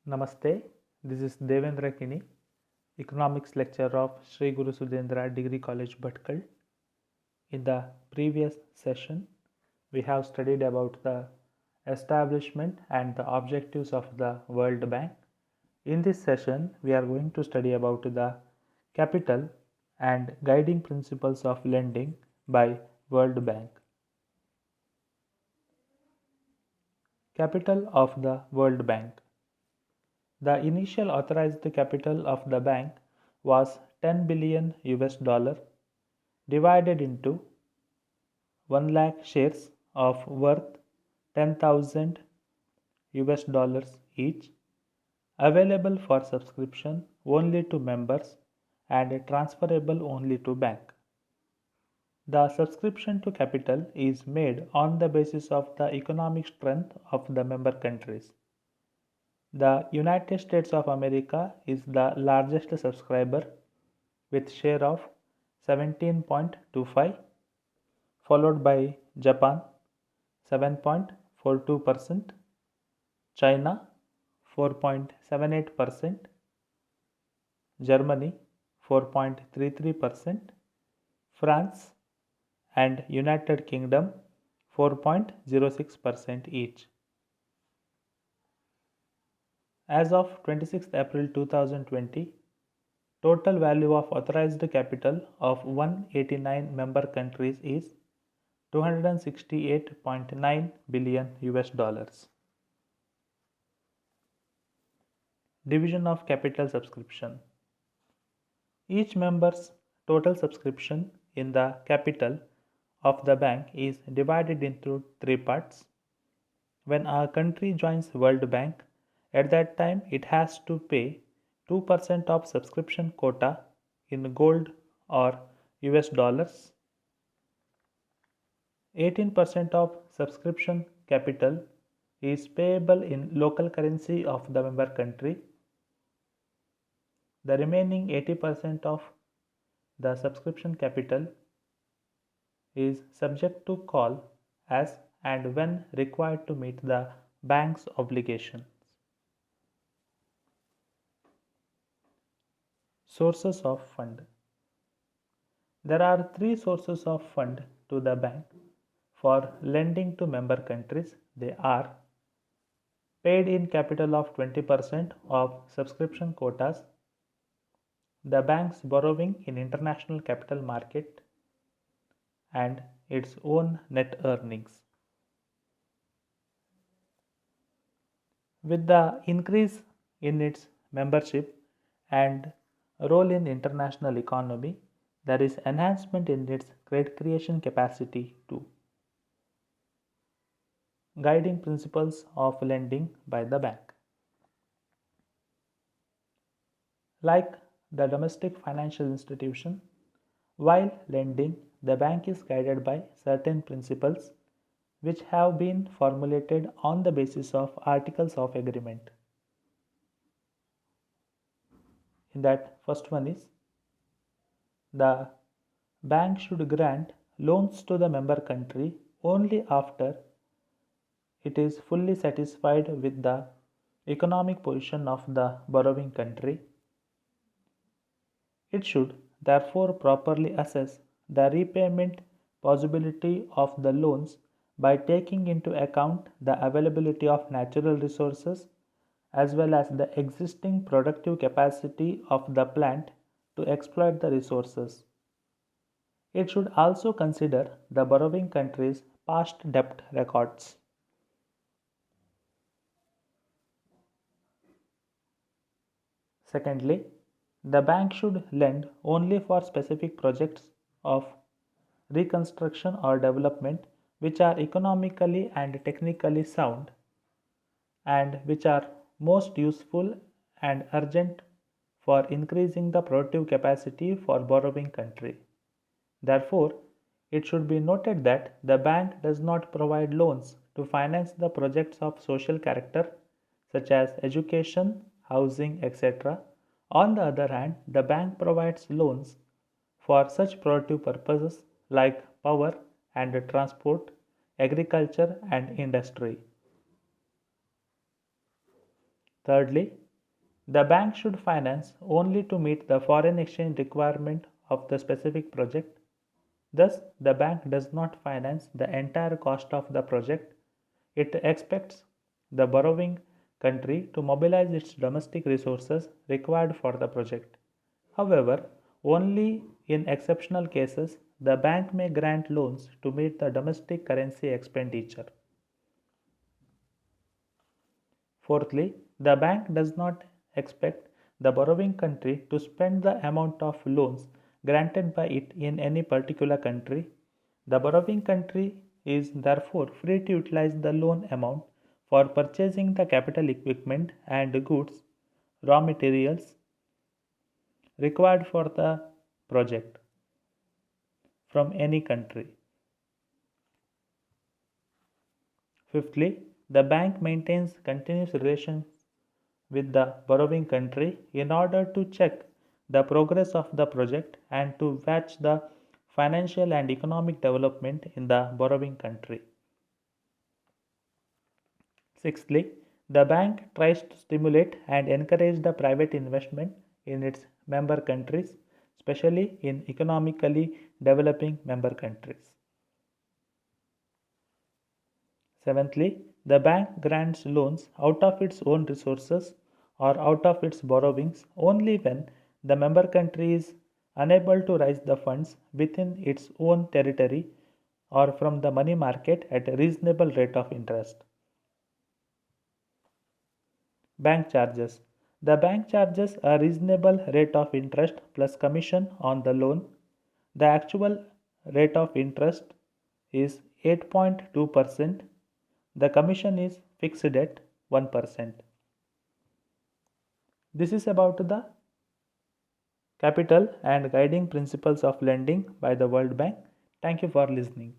Namaste, this is Devendra Kini, Economics lecturer of Sri Guru Sudendra Degree College, Bhatkal. In the previous session, we have studied about the establishment and the objectives of the World Bank. In this session, we are going to study about the capital and guiding principles of lending by World Bank. Capital of the World Bank. The initial authorized capital of the bank was 10 billion US dollar divided into 1 lakh shares of worth 10,000 US dollars each, available for subscription only to members and transferable only to bank. The subscription to capital is made on the basis of the economic strength of the member countries. The United States of America is the largest subscriber with share of 17.25, followed by Japan 7.42%, China 4.78%, Germany 4.33%, France and United Kingdom 4.06% each. As of 26th April 2020, total value of authorized capital of 189 member countries is 268.9 billion US dollars. Division of capital subscription. Each member's total subscription in the capital of the bank is divided into three parts. When a country joins World Bank, at that time it has to pay 2% of subscription quota in gold or US dollars, 18% of subscription capital is payable in local currency of the member country. The remaining 80% of the subscription capital is subject to call as and when required to meet the bank's obligations. Sources of fund. There are three sources of fund to the bank for lending to member countries. They are paid in capital of 20% of subscription quotas, the bank's borrowing in international capital market, and its own net earnings. With the increase in its membership and role in international economy, there is enhancement in its credit creation capacity too. Guiding principles of lending by the bank. Like the domestic financial institution, while lending, the bank is guided by certain principles which have been formulated on the basis of articles of agreement. In that, first one is the bank should grant loans to the member country only after it is fully satisfied with the economic position of the borrowing country. It should therefore properly assess the repayment possibility of the loans by taking into account the availability of natural resources as well as the existing productive capacity of the plant to exploit the resources. It should also consider the borrowing country's past debt records. Secondly, the bank should lend only for specific projects of reconstruction or development which are economically and technically sound and which are most useful and urgent for increasing the productive capacity for borrowing country. Therefore, it should be noted that the bank does not provide loans to finance the projects of social character such as education, housing, etc. On the other hand, the bank provides loans for such productive purposes like power and transport, agriculture and industry. Thirdly, the bank should finance only to meet the foreign exchange requirement of the specific project. Thus, the bank does not finance the entire cost of the project. It expects the borrowing country to mobilize its domestic resources required for the project. However, only in exceptional cases, the bank may grant loans to meet the domestic currency expenditure. Fourthly, the bank does not expect the borrowing country to spend the amount of loans granted by it in any particular country. The borrowing country is therefore free to utilize the loan amount for purchasing the capital equipment and goods, raw materials required for the project from any country. Fifthly, the bank maintains continuous relations with the borrowing country in order to check the progress of the project and to watch the financial and economic development in the borrowing country. Sixthly, the bank tries to stimulate and encourage the private investment in its member countries, especially in economically developing member countries. Seventhly, the bank grants loans out of its own resources or out of its borrowings only when the member country is unable to raise the funds within its own territory or from the money market at a reasonable rate of interest. Bank charges. The bank charges a reasonable rate of interest plus commission on the loan. The actual rate of interest is 8.2%. The commission is fixed at 1%. This is about the capital and guiding principles of lending by the World Bank. Thank you for listening.